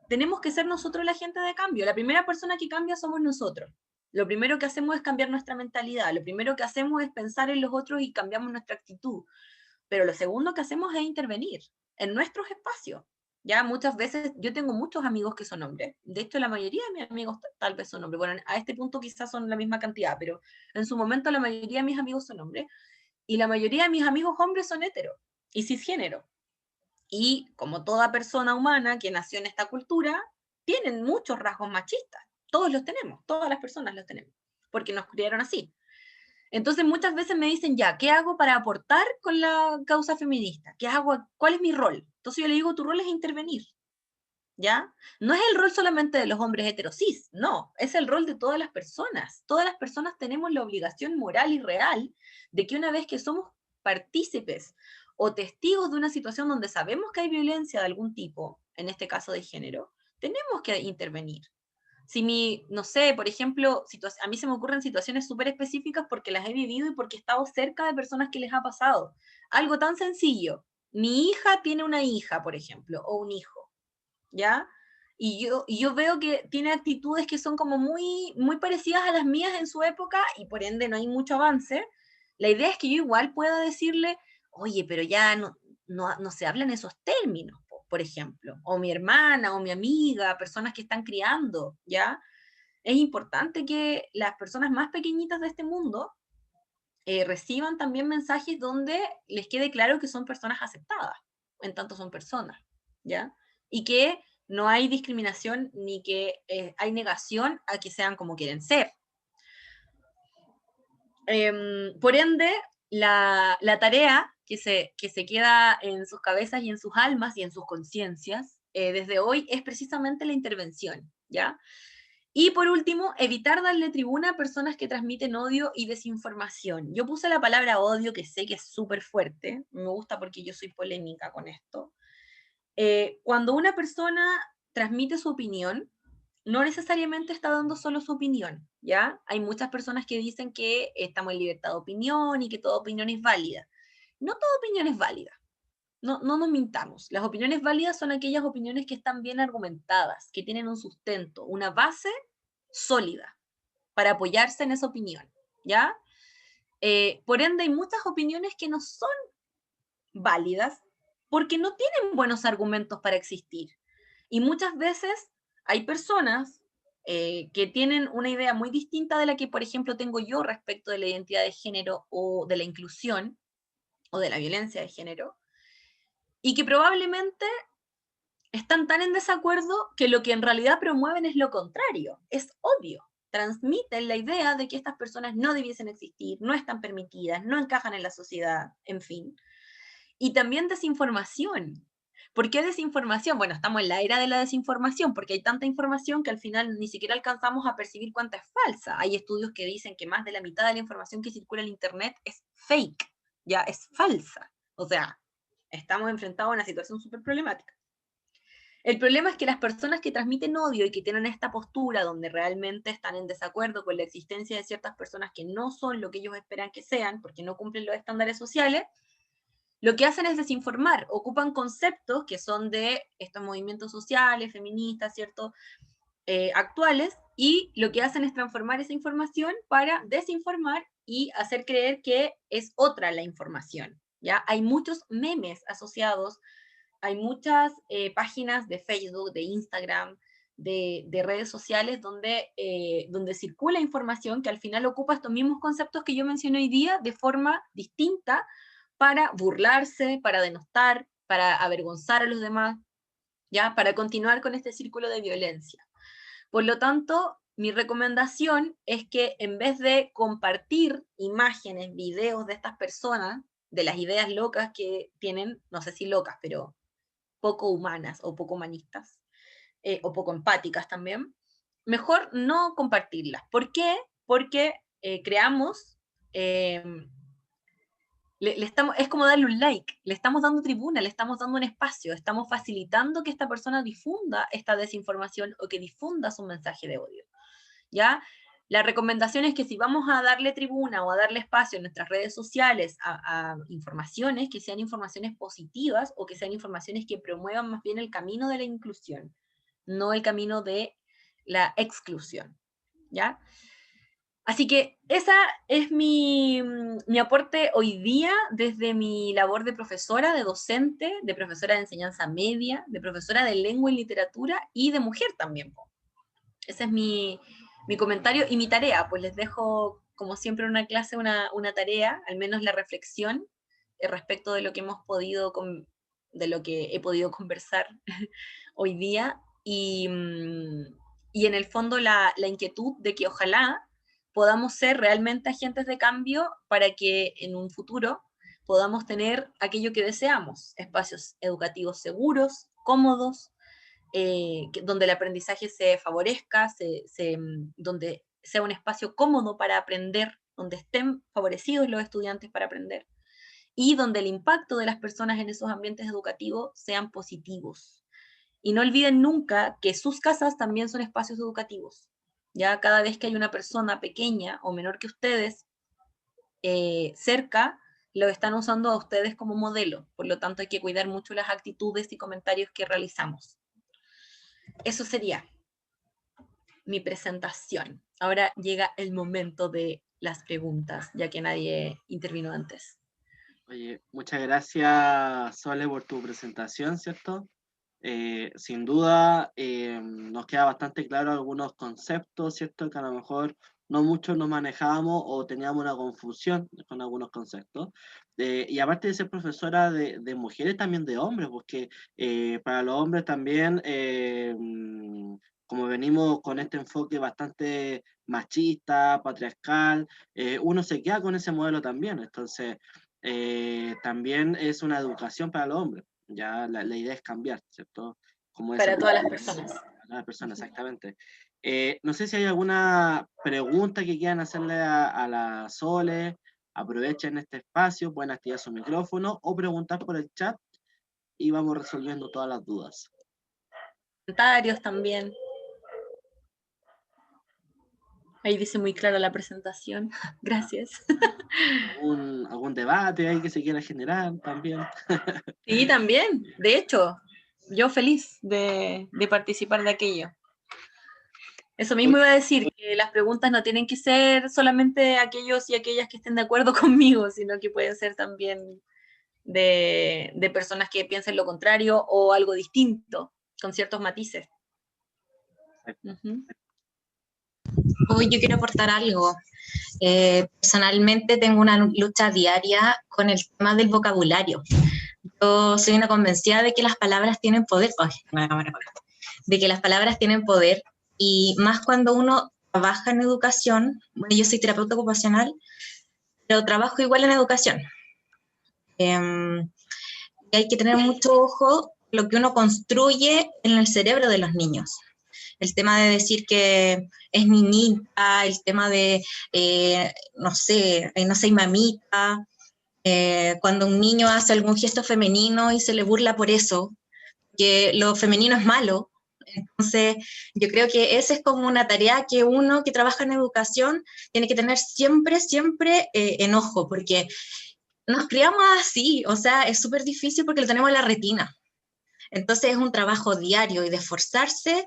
Tenemos que ser nosotros la gente de cambio. La primera persona que cambia somos nosotros. Lo primero que hacemos es cambiar nuestra mentalidad. Lo primero que hacemos es pensar en los otros y cambiamos nuestra actitud. Pero lo segundo que hacemos es intervenir en nuestros espacios. Ya muchas veces, yo tengo muchos amigos que son hombres. De hecho, la mayoría de mis amigos tal vez son hombres. Bueno, a este punto quizás son la misma cantidad, pero en su momento la mayoría de mis amigos son hombres. Y la mayoría de mis amigos hombres son heteros y cisgénero. Y como toda persona humana que nació en esta cultura, tienen muchos rasgos machistas. Todos los tenemos, todas las personas los tenemos, porque nos criaron así. Entonces muchas veces me dicen, ya, ¿qué hago para aportar con la causa feminista? ¿Qué hago? ¿Cuál es mi rol? Entonces yo le digo, tu rol es intervenir. ¿ya? No es el rol solamente de los hombres heterosis, no, es el rol de todas las personas. Todas las personas tenemos la obligación moral y real de que una vez que somos partícipes o testigos de una situación donde sabemos que hay violencia de algún tipo, en este caso de género, tenemos que intervenir. Si no sé, por ejemplo, a mí se me ocurren situaciones súper específicas porque las he vivido y porque he estado cerca de personas que les ha pasado. Algo tan sencillo. Mi hija tiene una hija, por ejemplo, o un hijo, ¿ya? Y yo veo que tiene actitudes que son como muy, muy parecidas a las mías en su época y por ende no hay mucho avance. La idea es que yo igual pueda decirle, oye, pero ya no se hablan esos términos, por ejemplo, o mi hermana o mi amiga, personas que están criando, ¿ya? Es importante que las personas más pequeñitas de este mundo reciban también mensajes donde les quede claro que son personas aceptadas, en tanto son personas, ¿ya? Y que no hay discriminación ni que hay negación a que sean como quieren ser. Por ende, la tarea que se queda en sus cabezas y en sus almas y en sus conciencias desde hoy es precisamente la intervención, ¿ya? Y por último, evitar darle tribuna a personas que transmiten odio y desinformación. Yo puse la palabra odio, que sé que es súper fuerte, me gusta porque yo soy polémica con esto. Cuando una persona transmite su opinión, no necesariamente está dando solo su opinión, ¿ya? Hay muchas personas que dicen que estamos en libertad de opinión y que toda opinión es válida. No toda opinión es válida. No nos mintamos. Las opiniones válidas son aquellas opiniones que están bien argumentadas, que tienen un sustento, una base sólida para apoyarse en esa opinión, ¿ya? Por ende, hay muchas opiniones que no son válidas porque no tienen buenos argumentos para existir. Y muchas veces hay personas que tienen una idea muy distinta de la que, por ejemplo, tengo yo respecto de la identidad de género o de la inclusión o de la violencia de género, y que probablemente están tan en desacuerdo que lo que en realidad promueven es lo contrario, es obvio. Transmiten la idea de que estas personas no debiesen existir, no están permitidas, no encajan en la sociedad, en fin. Y también desinformación. ¿Por qué desinformación? Bueno, estamos en la era de la desinformación, porque hay tanta información que al final ni siquiera alcanzamos a percibir cuánta es falsa. Hay estudios que dicen que más de la mitad de la información que circula en Internet es fake, ya es falsa. O sea, estamos enfrentados a una situación súper problemática. El problema es que las personas que transmiten odio y que tienen esta postura donde realmente están en desacuerdo con la existencia de ciertas personas que no son lo que ellos esperan que sean, porque no cumplen los estándares sociales, lo que hacen es desinformar, ocupan conceptos que son de estos movimientos sociales, feministas, ¿cierto? Actuales, y lo que hacen es transformar esa información para desinformar y hacer creer que es otra la información, ¿ya? Hay muchos memes asociados, hay muchas páginas de Facebook, de Instagram, de redes sociales donde circula información que al final ocupa estos mismos conceptos que yo mencioné hoy día de forma distinta para burlarse, para denostar, para avergonzar a los demás, ¿ya? Para continuar con este círculo de violencia. Por lo tanto, mi recomendación es que en vez de compartir imágenes, videos de estas personas, de las ideas locas que tienen, no sé si locas, pero poco humanas o poco humanistas, o poco empáticas también, mejor no compartirlas. ¿Por qué? Porque creamos es como darle un like, le estamos dando tribuna, le estamos dando un espacio, estamos facilitando que esta persona difunda esta desinformación o que difunda su mensaje de odio, ¿ya? La recomendación es que si vamos a darle tribuna o a darle espacio en nuestras redes sociales a informaciones, que sean informaciones positivas o que sean informaciones que promuevan más bien el camino de la inclusión, no el camino de la exclusión, ¿ya? Así que esa es mi aporte hoy día desde mi labor de profesora, de docente, de profesora de enseñanza media, de profesora de lengua y literatura y de mujer también. Ese es mi comentario y mi tarea. Pues les dejo, como siempre, en una clase, una tarea, al menos la reflexión respecto de lo que de lo que he podido conversar hoy día y en el fondo la inquietud de que ojalá podamos ser realmente agentes de cambio para que en un futuro podamos tener aquello que deseamos, espacios educativos seguros, cómodos, donde el aprendizaje se favorezca, donde sea un espacio cómodo para aprender, donde estén favorecidos los estudiantes para aprender, y donde el impacto de las personas en esos ambientes educativos sean positivos. Y no olviden nunca que sus casas también son espacios educativos. Ya cada vez que hay una persona pequeña o menor que ustedes cerca, lo están usando a ustedes como modelo. Por lo tanto, hay que cuidar mucho las actitudes y comentarios que realizamos. Eso sería mi presentación. Ahora llega el momento de las preguntas, ya que nadie intervino antes. Oye, muchas gracias, Sole, por tu presentación, ¿cierto? Sin duda, nos queda bastante claro algunos conceptos, ¿cierto? Que a lo mejor no muchos nos manejábamos o teníamos una confusión con algunos conceptos. Y aparte de ser profesora de mujeres, también de hombres, porque para los hombres también, como venimos con este enfoque bastante machista, patriarcal, uno se queda con ese modelo también. Entonces, también es una educación para los hombres. Ya la idea es cambiar, ¿cierto? Como Para todas las personas. Para cada persona, exactamente. No sé si hay alguna pregunta que quieran hacerle a la Sole. Aprovechen este espacio, pueden activar su micrófono o preguntar por el chat y vamos resolviendo todas las dudas. Comentarios también. Ahí dice muy claro la presentación. Gracias. ¿Algún debate ahí que se quiera generar también? Sí, también. De hecho, yo feliz de participar de aquello. Eso mismo iba a decir, que las preguntas no tienen que ser solamente aquellos y aquellas que estén de acuerdo conmigo, sino que pueden ser también de personas que piensen lo contrario o algo distinto, con ciertos matices. Hoy yo quiero aportar algo. Personalmente tengo una lucha diaria con el tema del vocabulario. Yo soy una convencida de que las palabras tienen poder. De que las palabras tienen poder, y más cuando uno trabaja en educación. Bueno, yo soy terapeuta ocupacional, pero trabajo igual en educación. Y hay que tener mucho ojo lo que uno construye en el cerebro de los niños. El tema de decir que es niñita, el tema de, no sé, mamita, cuando un niño hace algún gesto femenino y se le burla por eso, que lo femenino es malo. Entonces, yo creo que esa es como una tarea que uno que trabaja en educación tiene que tener siempre, siempre en ojo, porque nos criamos así, o sea, es súper difícil porque lo tenemos en la retina. Entonces es un trabajo diario y de esforzarse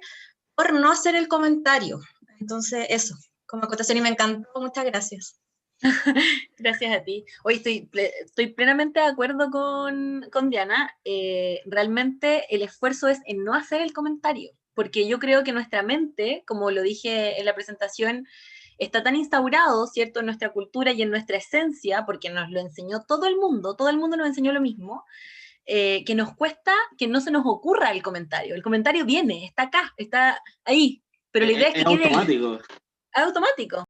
por no hacer el comentario. Entonces, eso, como acotación, y me encantó, muchas gracias. Gracias a ti. Hoy estoy plenamente de acuerdo con Diana. Realmente el esfuerzo es en no hacer el comentario, porque yo creo que nuestra mente, como lo dije en la presentación, está tan instaurado, ¿cierto?, en nuestra cultura y en nuestra esencia, porque nos lo enseñó todo el mundo nos enseñó lo mismo, que nos cuesta que no se nos ocurra el comentario. El comentario viene, está acá, está ahí, pero la idea es que es quede automático. ahí. Es automático.